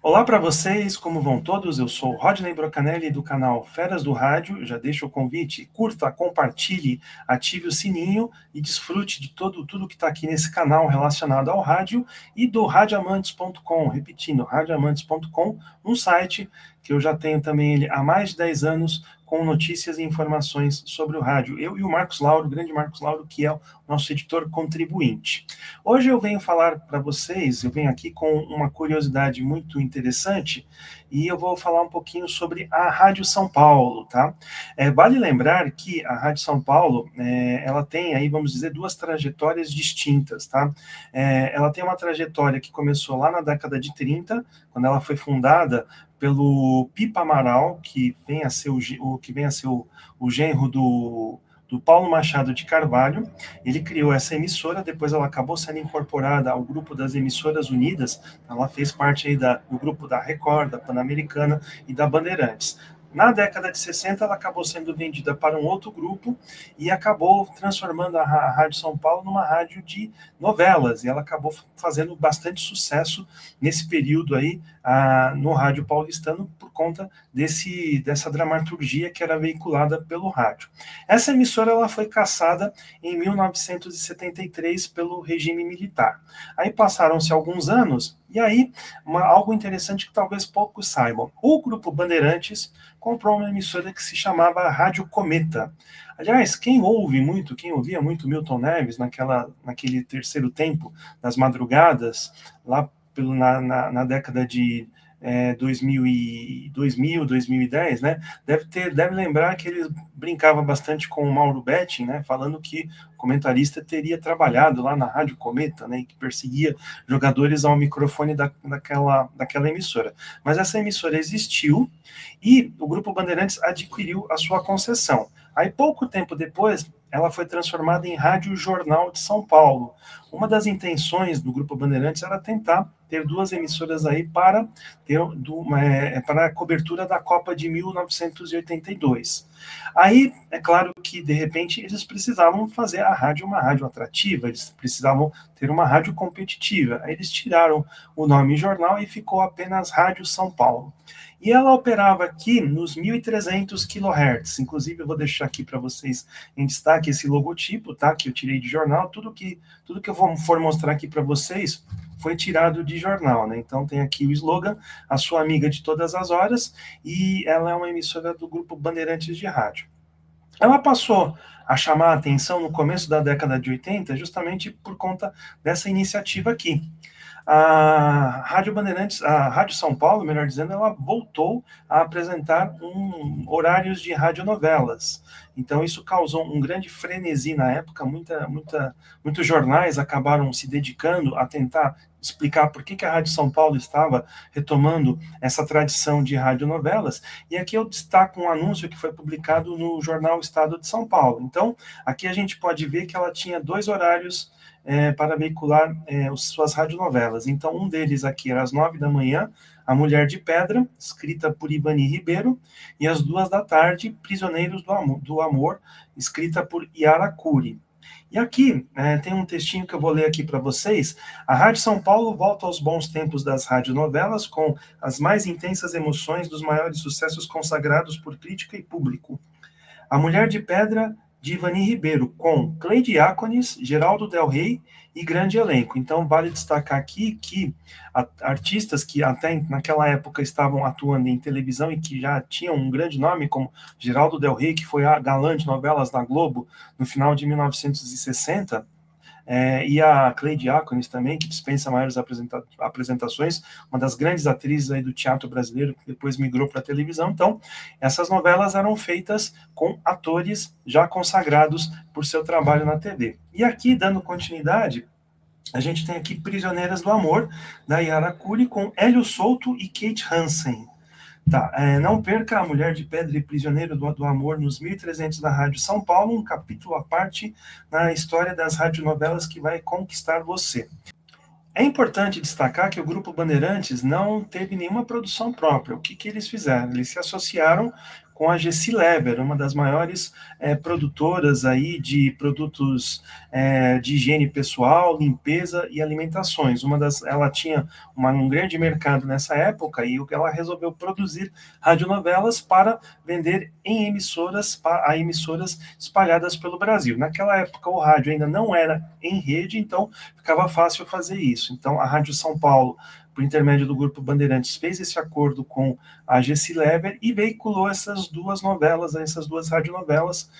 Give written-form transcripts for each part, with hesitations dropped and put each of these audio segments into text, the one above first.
Olá para vocês, como vão todos? Eu sou Rodney Brocanelli do canal Feras do Rádio. Já deixo o convite, curta, compartilhe, ative o sininho e desfrute de tudo que está aqui nesse canal relacionado ao rádio e do radioamantes.com, repetindo, radioamantes.com, um site que eu já tenho também ele há mais de 10 anos, com notícias e informações sobre o rádio. Eu e o Marcos Lauro, o grande Marcos Lauro, que é o nosso editor contribuinte. Hoje eu venho falar para vocês, eu venho aqui com uma curiosidade muito interessante, e eu vou falar um pouquinho sobre a Rádio São Paulo, tá? Vale lembrar que a Rádio São Paulo, ela tem aí, vamos dizer, duas trajetórias distintas, tá? Ela tem uma trajetória que começou lá na década de 30, quando ela foi fundada pelo Pipa Amaral, que vem a ser o genro do Paulo Machado de Carvalho. Ele criou essa emissora, depois ela acabou sendo incorporada ao grupo das Emissoras Unidas, ela fez parte aí do grupo da Record, da Pan-Americana e da Bandeirantes. Na década de 60, ela acabou sendo vendida para um outro grupo e acabou transformando a Rádio São Paulo numa rádio de novelas, e ela acabou fazendo bastante sucesso nesse período aí no rádio paulistano por conta dessa dramaturgia que era veiculada pelo rádio. Essa emissora ela foi cassada em 1973 pelo regime militar. Aí passaram-se alguns anos, e aí algo interessante que talvez poucos saibam. O Grupo Bandeirantes comprou uma emissora que se chamava Rádio Cometa. Aliás, quem ouvia muito Milton Neves naquele terceiro tempo das madrugadas, lá na década de 2010, né? Deve lembrar que ele brincava bastante com o Mauro Betting, né? Falando que o comentarista teria trabalhado lá na Rádio Cometa, né? E que perseguia jogadores ao microfone daquela emissora. Mas essa emissora existiu e o Grupo Bandeirantes adquiriu a sua concessão. Aí, pouco tempo depois, ela foi transformada em Rádio Jornal de São Paulo. Uma das intenções do Grupo Bandeirantes era tentar ter duas emissoras aí para a cobertura da Copa de 1982. Aí, é claro que, de repente, eles precisavam fazer a rádio uma rádio atrativa, eles precisavam ter uma rádio competitiva. Aí eles tiraram o nome jornal e ficou apenas Rádio São Paulo. E ela operava aqui nos 1.300 kHz. Inclusive, eu vou deixar aqui para vocês em destaque esse logotipo, tá? Que eu tirei de jornal. Tudo que eu for mostrar aqui para vocês foi tirado de jornal, né? Então tem aqui o slogan, a sua amiga de todas as horas, e ela é uma emissora do Grupo Bandeirantes de Rádio. Ela passou a chamar a atenção no começo da década de 80, justamente por conta dessa iniciativa aqui. A Rádio Bandeirantes, a Rádio São Paulo, melhor dizendo, ela voltou a apresentar horários de radionovelas. Então, isso causou um grande frenesi na época. Muitos jornais acabaram se dedicando a tentar explicar por que a Rádio São Paulo estava retomando essa tradição de radionovelas. E aqui eu destaco um anúncio que foi publicado no jornal Estado de São Paulo. Então, aqui a gente pode ver que ela tinha dois horários para veicular suas radionovelas. Então, um deles aqui era às 9 da manhã, A Mulher de Pedra, escrita por Ivani Ribeiro, e às 2 da tarde, Prisioneiros do Amor, escrita por Yara Curi. E aqui tem um textinho que eu vou ler aqui para vocês. A Rádio São Paulo volta aos bons tempos das radionovelas com as mais intensas emoções dos maiores sucessos consagrados por crítica e público. A Mulher de Pedra, de Ivani Ribeiro, com Cleide Diáconis, Geraldo Del Rey e grande elenco. Então, vale destacar aqui que artistas que até naquela época estavam atuando em televisão e que já tinham um grande nome, como Geraldo Del Rey, que foi a galã de novelas da Globo no final de 1960, e a Cleide Diáconis também, que dispensa maiores apresentações, uma das grandes atrizes aí do teatro brasileiro, que depois migrou para a televisão. Então, essas novelas eram feitas com atores já consagrados por seu trabalho na TV. E aqui, dando continuidade, a gente tem aqui Prisioneiras do Amor, da Yara Curi, com Hélio Souto e Kate Hansen. Tá, não perca A Mulher de Pedra e Prisioneiro do Amor nos 1.300 da Rádio São Paulo, um capítulo à parte na história das radionovelas que vai conquistar você. É importante destacar que o Grupo Bandeirantes não teve nenhuma produção própria. O que eles fizeram? Eles se associaram com a Gessi Lever, uma das maiores produtoras aí de produtos de higiene pessoal, limpeza e alimentações. Ela tinha um grande mercado nessa época e ela resolveu produzir radionovelas para vender em emissoras espalhadas pelo Brasil. Naquela época o rádio ainda não era em rede, então ficava fácil fazer isso. Então a Rádio São Paulo, por intermédio do Grupo Bandeirantes, fez esse acordo com a Gessi Lever e veiculou essas duas radionovelas,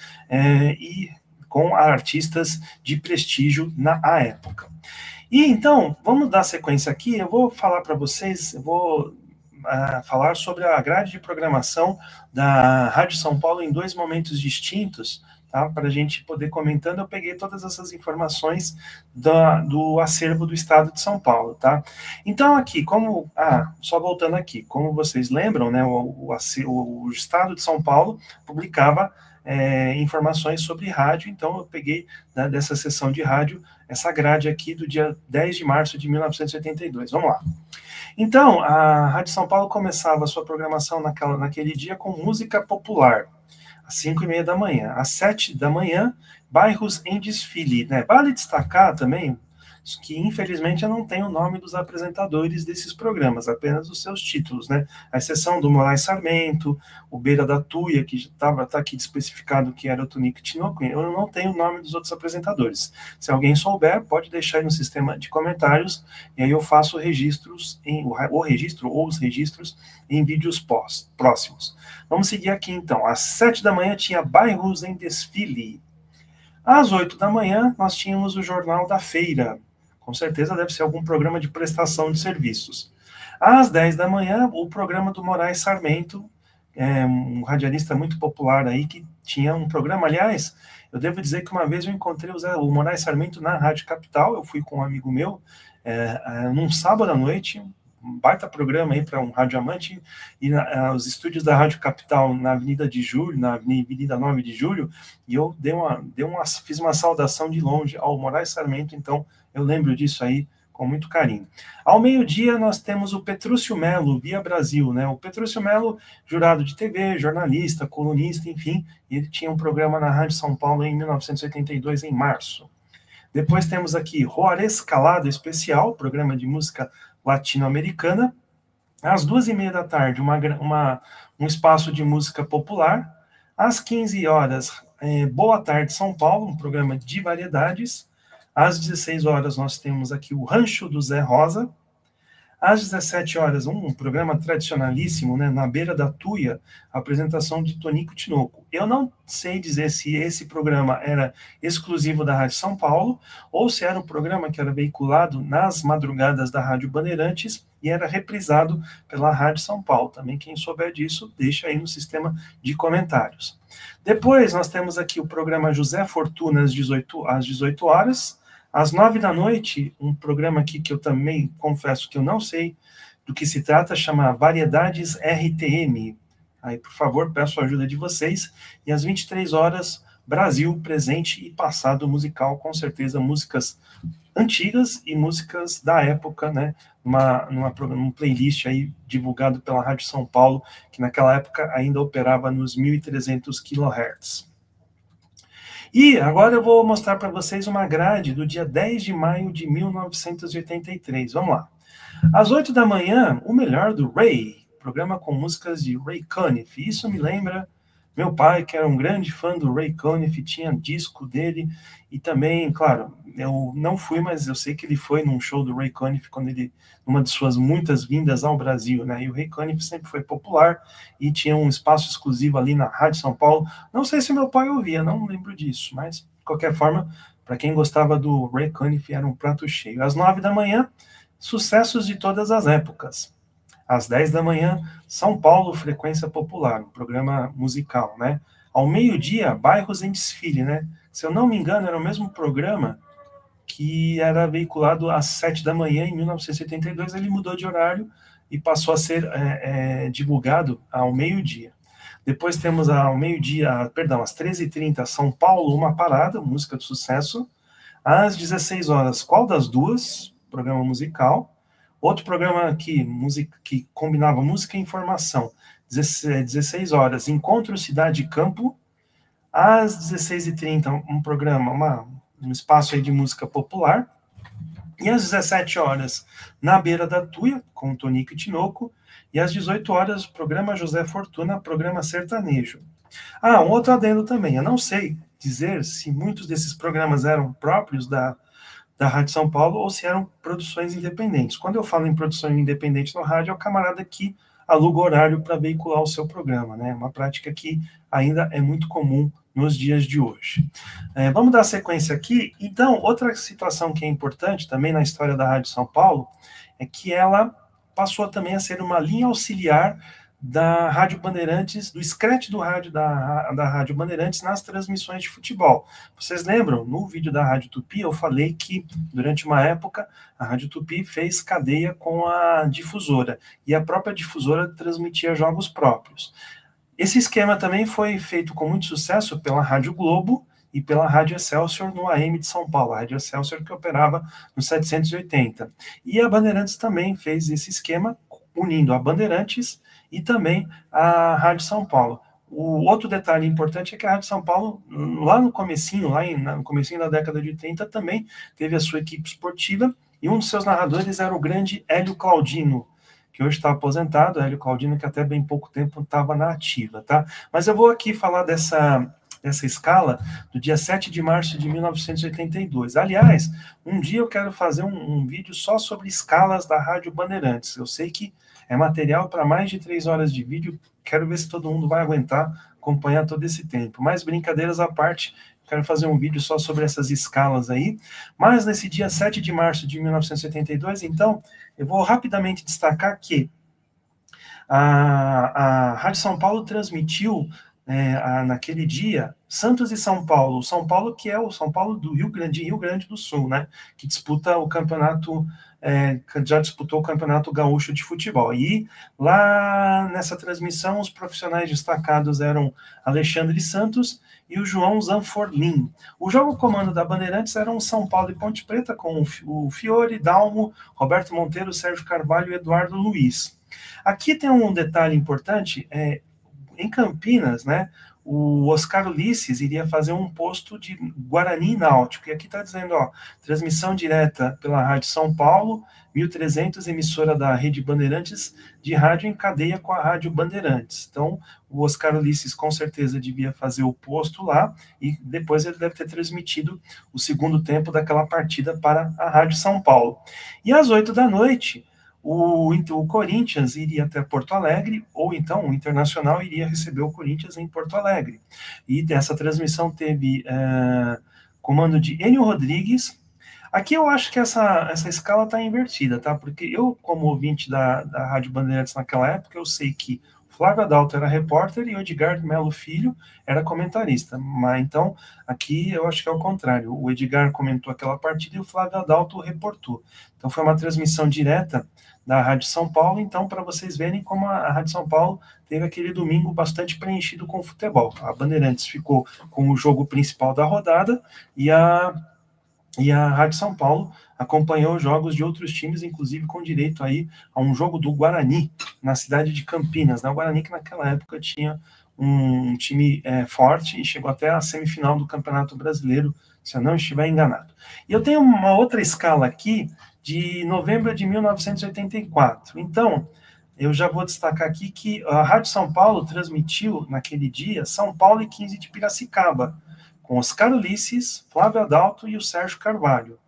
e com artistas de prestígio na época. E então, vamos dar sequência aqui, eu vou falar para vocês, falar sobre a grade de programação da Rádio São Paulo em 2 momentos distintos, tá? Para a gente poder comentando. Eu peguei todas essas informações do acervo do Estado de São Paulo, tá? Então aqui, só voltando aqui, como vocês lembram, né, o Estado de São Paulo publicava informações sobre rádio, então eu peguei, né, dessa sessão de rádio, essa grade aqui do dia 10 de março de 1982. Vamos lá. Então, a Rádio São Paulo começava a sua programação naquele dia com música popular, às 5h30 da manhã. Às 7 da manhã, bairros em desfile, né? Vale destacar também que, infelizmente, eu não tenho o nome dos apresentadores desses programas, apenas os seus títulos, né? A exceção do Moraes Sarmento, o Beira da Tuia, que está aqui especificado que era o Tonico Tinoco, eu não tenho o nome dos outros apresentadores. Se alguém souber, pode deixar aí no sistema de comentários, e aí eu faço registros, os registros em vídeos próximos. Vamos seguir aqui, então. Às 7 da manhã tinha bairros em desfile. Às 8 da manhã, nós tínhamos o Jornal da Feira. Com certeza deve ser algum programa de prestação de serviços. Às 10 da manhã, o programa do Moraes Sarmento, um radialista muito popular aí, que tinha um programa. Aliás, eu devo dizer que uma vez eu encontrei o Moraes Sarmento na Rádio Capital. Eu fui com um amigo meu, num sábado à noite, um baita programa aí para um radioamante, e os estúdios da Rádio Capital na Avenida de Julho, na Avenida 9 de Julho, e eu fiz uma saudação de longe ao Moraes Sarmento, então eu lembro disso aí com muito carinho. Ao meio-dia nós temos o Petrúcio Melo, Via Brasil, né? O Petrúcio Melo, jurado de TV, jornalista, colunista, enfim, ele tinha um programa na Rádio São Paulo em 1982, em março. Depois temos aqui Juarez Calado Especial, programa de música latino-americana. Às 2h30 da tarde, um espaço de música popular. Às 15 horas, Boa Tarde São Paulo, um programa de variedades. Às 16 horas, nós temos aqui o Rancho do Zé Rosa. Às 17 horas, um programa tradicionalíssimo, né, na Beira da Tuia, a apresentação de Tonico Tinoco. Eu não sei dizer se esse programa era exclusivo da Rádio São Paulo, ou se era um programa que era veiculado nas madrugadas da Rádio Bandeirantes e era reprisado pela Rádio São Paulo. Também quem souber disso, deixa aí no sistema de comentários. Depois, nós temos aqui o programa José Fortuna às 18 horas. Às 9 da noite, um programa aqui que eu também confesso que eu não sei do que se trata, chama Variedades RTM. Aí, por favor, peço a ajuda de vocês. E às 23 horas, Brasil, presente e passado musical, com certeza músicas antigas e músicas da época, né? Num playlist aí divulgado pela Rádio São Paulo, que naquela época ainda operava nos 1.300 kHz. E agora eu vou mostrar para vocês uma grade do dia 10 de maio de 1983. Vamos lá. Às 8 da manhã, o melhor do Ray, programa com músicas de Ray Conniff. Isso me lembra meu pai, que era um grande fã do Ray Conniff, tinha disco dele, e também, claro, eu não fui, mas eu sei que ele foi num show do Ray Conniff, numa de suas muitas vindas ao Brasil, né? E o Ray Conniff sempre foi popular, e tinha um espaço exclusivo ali na Rádio São Paulo. Não sei se meu pai ouvia, não lembro disso, mas, de qualquer forma, para quem gostava do Ray Conniff, era um prato cheio. Às 9 da manhã, sucessos de todas as épocas. Às 10 da manhã, São Paulo, Frequência Popular, um programa musical, né? Ao meio-dia, Bairros em Desfile, né? Se eu não me engano, era o mesmo programa que era veiculado às 7 da manhã, em 1972, ele mudou de horário e passou a ser divulgado ao meio-dia. Depois temos ao meio-dia, perdão, às 13h30, São Paulo, Uma Parada, música de sucesso. Às 16 horas, Qual das Duas? Programa musical. Outro programa que combinava música e informação, 16 horas, Encontro Cidade e Campo. Às 16h30, um programa, um espaço aí de música popular. E às 17 horas, Na Beira da Tuia, com Tonico e Tinoco. E às 18 horas, o programa José Fortuna, programa sertanejo. Um outro adendo também. Eu não sei dizer se muitos desses programas eram próprios da Rádio São Paulo ou se eram produções independentes. Quando eu falo em produção independente no rádio, é o camarada que aluga horário para veicular o seu programa, né? Uma prática que ainda é muito comum nos dias de hoje. Vamos dar sequência aqui. Então, outra situação que é importante também na história da Rádio São Paulo é que ela passou também a ser uma linha auxiliar da Rádio Bandeirantes, do scratch do rádio da Rádio Bandeirantes nas transmissões de futebol. Vocês lembram? No vídeo da Rádio Tupi, eu falei que, durante uma época, a Rádio Tupi fez cadeia com a difusora, e a própria difusora transmitia jogos próprios. Esse esquema também foi feito com muito sucesso pela Rádio Globo e pela Rádio Excelsior no AM de São Paulo, a Rádio Excelsior que operava no 780. E a Bandeirantes também fez esse esquema, unindo a Bandeirantes e também a Rádio São Paulo. O outro detalhe importante é que a Rádio São Paulo, lá no comecinho, no comecinho da década de 80, também teve a sua equipe esportiva, e um dos seus narradores era o grande Hélio Claudino, que hoje está aposentado, Hélio Claudino, que até bem pouco tempo estava na ativa, tá? Mas eu vou aqui falar dessa escala do dia 7 de março de 1982. Aliás, um dia eu quero fazer um vídeo só sobre escalas da Rádio Bandeirantes. Eu sei que é material para mais de 3 horas de vídeo, quero ver se todo mundo vai aguentar acompanhar todo esse tempo. Mas, brincadeiras à parte, quero fazer um vídeo só sobre essas escalas aí. Mas, nesse dia 7 de março de 1982, então, eu vou rapidamente destacar que a Rádio São Paulo transmitiu, naquele dia, Santos e São Paulo. São Paulo, que é o São Paulo do Rio Grande do Sul, né? Que disputa o campeonato, já disputou o Campeonato Gaúcho de Futebol. E lá nessa transmissão, os profissionais destacados eram Alexandre Santos e o João Zanforlin. O jogo comando da Bandeirantes era um São Paulo e Ponte Preta, com o Fiore, Dalmo, Roberto Monteiro, Sérgio Carvalho e Eduardo Luiz. Aqui tem um detalhe importante, em Campinas, né, o Oscar Ulisses iria fazer um posto de Guarani Náutico, e aqui está dizendo, transmissão direta pela Rádio São Paulo, 1300, emissora da Rede Bandeirantes, de rádio em cadeia com a Rádio Bandeirantes. Então, o Oscar Ulisses com certeza devia fazer o posto lá, e depois ele deve ter transmitido o segundo tempo daquela partida para a Rádio São Paulo. E às 8 da noite, o Corinthians iria até Porto Alegre, ou então o Internacional iria receber o Corinthians em Porto Alegre. E essa transmissão teve comando de Enio Rodrigues. Aqui eu acho que essa escala está invertida, tá? Porque eu, como ouvinte da Rádio Bandeirantes naquela época, eu sei que Flávio Adalto era repórter e o Edgar Melo Filho era comentarista. Mas então, aqui eu acho que é o contrário. O Edgar comentou aquela partida e o Flávio Adalto reportou. Então foi uma transmissão direta da Rádio São Paulo, então, para vocês verem como a Rádio São Paulo teve aquele domingo bastante preenchido com futebol. A Bandeirantes ficou com o jogo principal da rodada e a Rádio São Paulo acompanhou os jogos de outros times, inclusive com direito aí a um jogo do Guarani, na cidade de Campinas. O Guarani que naquela época tinha um time forte e chegou até a semifinal do Campeonato Brasileiro, se eu não estiver enganado. E eu tenho uma outra escala aqui, de novembro de 1984. Então, eu já vou destacar aqui que a Rádio São Paulo transmitiu, naquele dia, São Paulo e 15 de Piracicaba, com Oscar Ulisses, Flávio Adalto e o Sérgio Carvalho.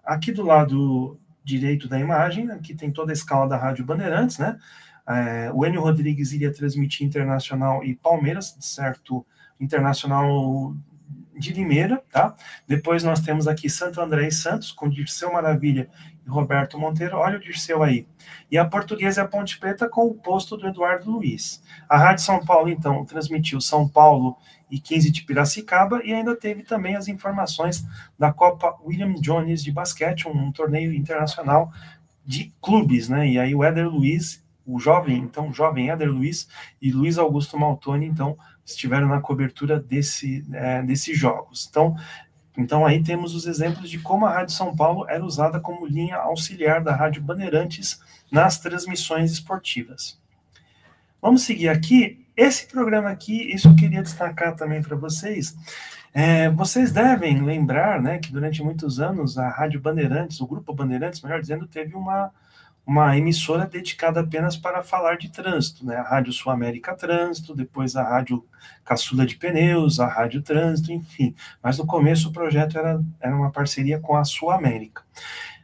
Aqui do lado direito da imagem, aqui tem toda a escala da Rádio Bandeirantes, né? O Enio Rodrigues iria transmitir Internacional e Palmeiras, certo? Internacional de Limeira, tá? Depois nós temos aqui Santo André e Santos, com Dirceu Maravilha e Roberto Monteiro. Olha o Dirceu aí. E a Portuguesa e a Ponte Preta com o posto do Eduardo Luiz. A Rádio São Paulo, então, transmitiu São Paulo e 15 de Piracicaba, e ainda teve também as informações da Copa William Jones de basquete, um torneio internacional de clubes, né? E aí o Éder Luiz, o jovem Éder Luiz e Luiz Augusto Maltoni, então, estiveram na cobertura desses jogos. Então, Então aí temos os exemplos de como a Rádio São Paulo era usada como linha auxiliar da Rádio Bandeirantes nas transmissões esportivas. Vamos seguir aqui. Esse programa aqui, isso eu queria destacar também para vocês. Vocês devem lembrar, né, que durante muitos anos a Rádio Bandeirantes, o Grupo Bandeirantes, melhor dizendo, teve uma emissora dedicada apenas para falar de trânsito, né? A Rádio Sul América Trânsito, depois a Rádio Caçula de Pneus, a Rádio Trânsito, enfim. Mas no começo o projeto era uma parceria com a Sul América.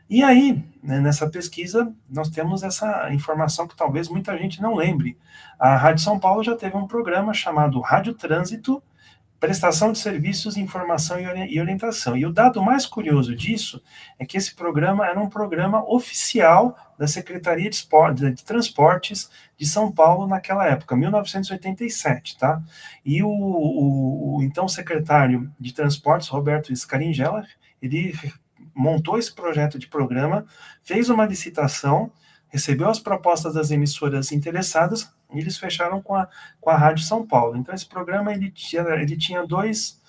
E aí, né, nessa pesquisa, nós temos essa informação que talvez muita gente não lembre. A Rádio São Paulo já teve um programa chamado Rádio Trânsito, prestação de serviços, informação e orientação. E o dado mais curioso disso é que esse programa era um programa oficial da Secretaria de Transportes de São Paulo naquela época, 1987, tá? E o então secretário de Transportes, Roberto Scaringella, ele montou esse projeto de programa, fez uma licitação, recebeu as propostas das emissoras interessadas e eles fecharam com a Rádio São Paulo. Então, esse programa ele tinha dois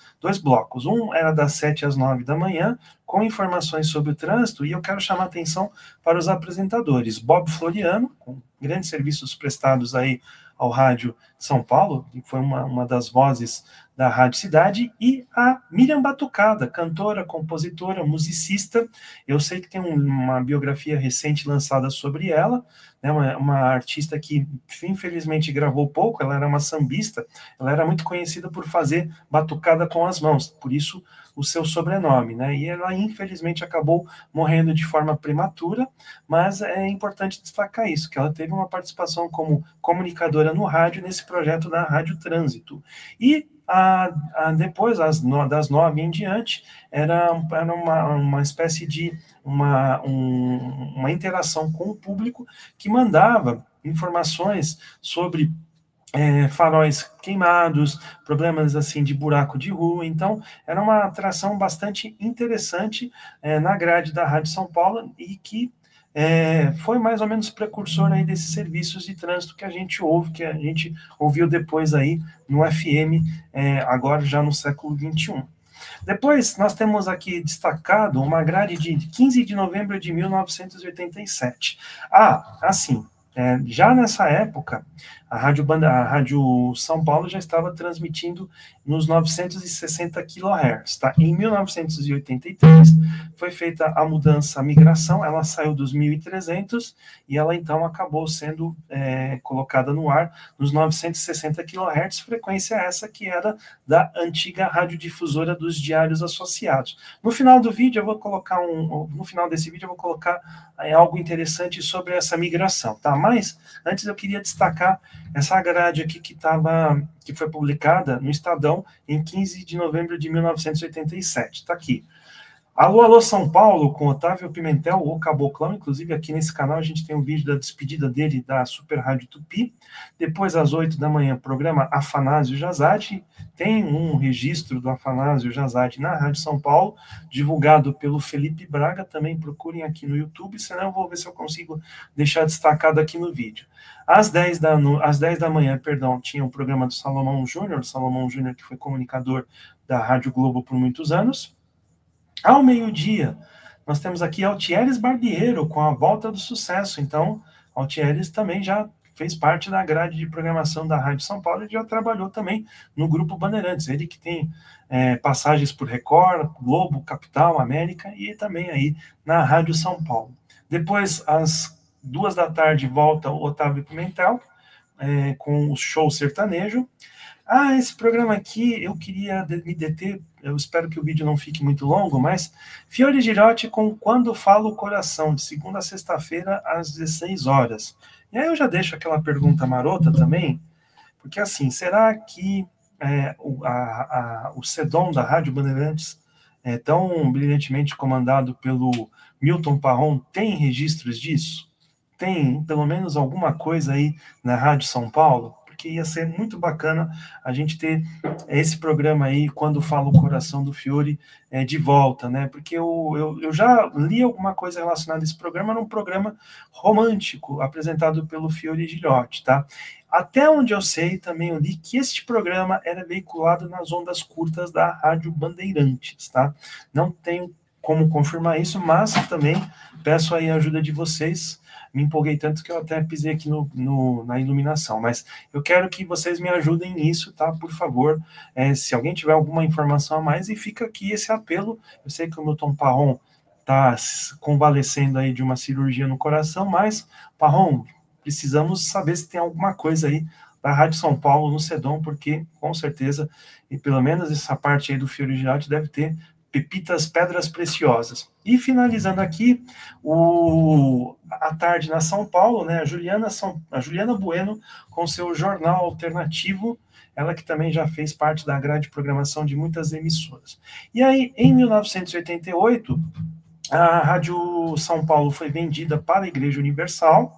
blocos. Um era das 7 às 9 da manhã, com informações sobre o trânsito, e eu quero chamar a atenção para os apresentadores. Bob Floriano, com grandes serviços prestados aí ao Rádio São Paulo, que foi uma das vozes da Rádio Cidade, e a Miriam Batucada, cantora, compositora, musicista. Eu sei que tem uma biografia recente lançada sobre ela, né, uma artista que infelizmente gravou pouco. Ela era uma sambista, ela era muito conhecida por fazer batucada com as mãos, por isso o seu sobrenome, né? E ela infelizmente acabou morrendo de forma prematura, mas é importante destacar isso, que ela teve uma participação como comunicadora no rádio nesse projeto da Rádio Trânsito. E depois, das 9 em diante, era uma espécie de uma interação com o público que mandava informações sobre faróis queimados, problemas assim de buraco de rua. Então era uma atração bastante interessante na grade da Rádio São Paulo, e que foi mais ou menos precursor aí desses serviços de trânsito que a gente ouviu depois aí no FM, agora já no século XXI. Depois, nós temos aqui destacado uma grade de 15 de novembro de 1987. Assim, já nessa época, a Rádio São Paulo já estava transmitindo nos 960 kHz, tá? Em 1983, foi feita a mudança, a migração, ela saiu dos 1.300 e ela então acabou sendo colocada no ar nos 960 kHz, frequência essa que era da antiga radiodifusora dos Diários Associados. No final do vídeo, eu vou colocar no final desse vídeo, eu vou colocar algo interessante sobre essa migração, tá? Mas, antes eu queria destacar essa grade aqui que foi publicada no Estadão em 15 de novembro de 1987. Está aqui. Alô, alô, São Paulo, com Otávio Pimentel, o Caboclão. Inclusive, aqui nesse canal a gente tem um vídeo da despedida dele da Super Rádio Tupi. Depois, às 8 da manhã, programa Afanásio Jazade. Tem um registro do Afanásio Jazade na Rádio São Paulo, divulgado pelo Felipe Braga. Também procurem aqui no YouTube, senão eu vou ver se eu consigo deixar destacado aqui no vídeo. Às 10 da manhã, tinha o programa do Salomão Júnior, que foi comunicador da Rádio Globo por muitos anos. Ao meio-dia, nós temos aqui Altieres Barbiero, com a Volta do Sucesso. Então, Altieres também já fez parte da grade de programação da Rádio São Paulo e já trabalhou também no Grupo Bandeirantes. Ele que tem passagens por Record, Globo, Capital, América e também aí na Rádio São Paulo. Depois, às 2 da tarde, volta o Otávio Pimentel com o show sertanejo. Esse programa aqui, eu queria me deter, eu espero que o vídeo não fique muito longo, mas Fiore Girotti com Quando Fala o Coração, de segunda a sexta-feira, às 16 horas. E aí eu já deixo aquela pergunta marota também, porque assim, será que o CEDOM da Rádio Bandeirantes, tão brilhantemente comandado pelo Milton Parron, tem registros disso? Tem pelo menos alguma coisa aí na Rádio São Paulo? porque ia ser muito bacana a gente ter esse programa aí, quando fala o coração do Fiore, de volta, né? Porque eu já li alguma coisa relacionada a esse programa, num programa romântico, apresentado pelo Fiore Gilhote, tá? Até onde eu sei, também eu li que este programa era veiculado nas ondas curtas da Rádio Bandeirantes, tá? Não tenho como confirmar isso, mas também peço aí a ajuda de vocês. Me empolguei tanto que eu até pisei aqui na iluminação, mas eu quero que vocês me ajudem nisso, tá? Por favor, se alguém tiver alguma informação a mais, e fica aqui esse apelo. Eu sei que o Milton Parron está convalescendo aí de uma cirurgia no coração, mas, Parron, precisamos saber se tem alguma coisa aí da Rádio São Paulo no Sedom, porque, com certeza, e pelo menos essa parte aí do Fiore Gilhote deve ter pepitas, pedras preciosas. E finalizando aqui, a tarde na São Paulo, né, a Juliana Bueno, com seu jornal alternativo, ela que também já fez parte da grade de programação de muitas emissoras. E aí, em 1988, a Rádio São Paulo foi vendida para a Igreja Universal,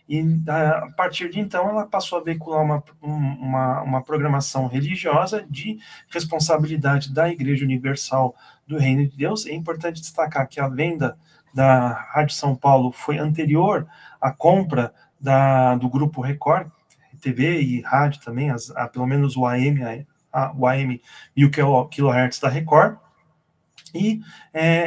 e a partir de então ela passou a veicular uma programação religiosa de responsabilidade da Igreja Universal do Reino de Deus. É importante destacar que a venda da Rádio São Paulo foi anterior à compra do Grupo Record, TV e rádio também, pelo menos o AM 1000 kHz da Record. E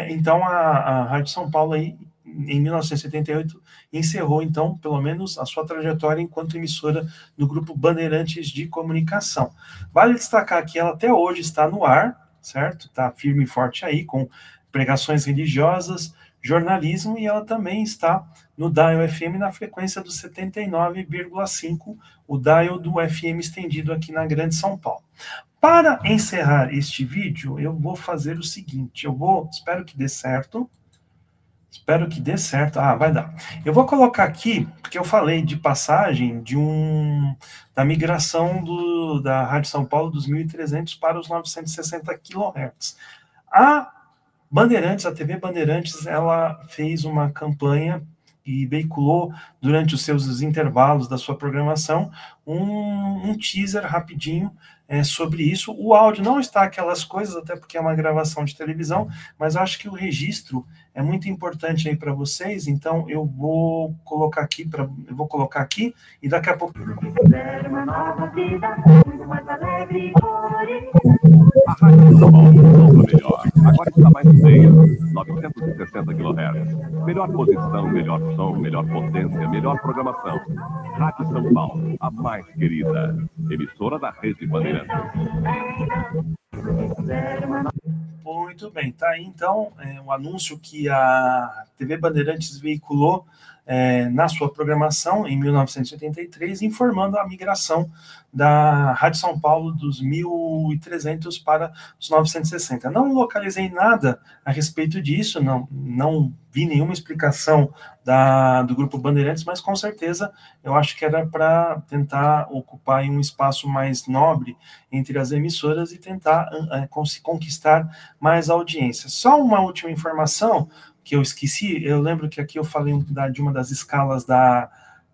então a Rádio São Paulo aí, em 1978, encerrou, então, pelo menos a sua trajetória enquanto emissora do Grupo Bandeirantes de Comunicação. Vale destacar que ela até hoje está no ar, certo? Está firme e forte aí, com pregações religiosas, jornalismo, e ela também está no Dial FM na frequência do 79,5, o Dial do FM estendido aqui na Grande São Paulo. Para encerrar este vídeo, eu vou fazer o seguinte, espero que dê certo. Espero que dê certo. Ah, vai dar. Eu vou colocar aqui, porque eu falei de passagem da migração da Rádio São Paulo dos 1.300 para os 960 kHz. A Bandeirantes, a TV Bandeirantes, ela fez uma campanha e veiculou durante os seus intervalos da sua programação um teaser rapidinho sobre isso. O áudio não está aquelas coisas, até porque é uma gravação de televisão, mas eu acho que o registro é muito importante aí para vocês, então eu vou colocar aqui e daqui a pouco. A Rádio São Paulo sopra melhor. Agora está mais cheia, 960 kHz. Melhor posição, melhor som, melhor potência, melhor programação. Rádio São Paulo, a mais querida. Emissora da Rede Bandeirantes. Muito bem, tá aí então o anúncio que a TV Bandeirantes veiculou na sua programação em 1983, informando a migração da Rádio São Paulo dos 1.300 para os 960. Não localizei nada a respeito disso, não vi nenhuma explicação do Grupo Bandeirantes, mas com certeza eu acho que era para tentar ocupar um espaço mais nobre entre as emissoras e tentar conquistar mais audiência. Só uma última informação que eu esqueci, eu lembro que aqui eu falei de uma das escalas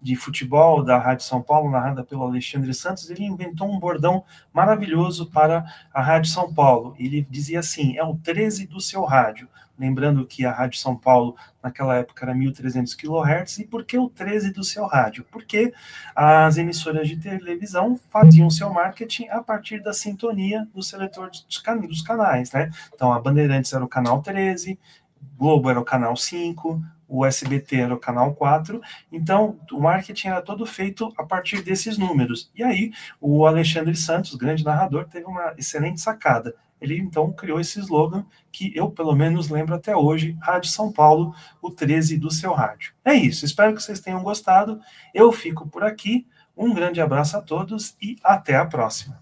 de futebol da Rádio São Paulo, narrada pelo Alexandre Santos. Ele inventou um bordão maravilhoso para a Rádio São Paulo. Ele dizia assim, é o 13 do seu rádio. Lembrando que a Rádio São Paulo, naquela época, era 1.300 kHz. E por que o 13 do seu rádio? Porque as emissoras de televisão faziam seu marketing a partir da sintonia do seletor dos canais, né? Então, a Bandeirantes era o canal 13, Globo era o canal 5, o SBT era o canal 4, então o marketing era todo feito a partir desses números. E aí o Alexandre Santos, grande narrador, teve uma excelente sacada. Ele então criou esse slogan que eu pelo menos lembro até hoje, Rádio São Paulo, o 13 do seu rádio. É isso, espero que vocês tenham gostado, eu fico por aqui, um grande abraço a todos e até a próxima.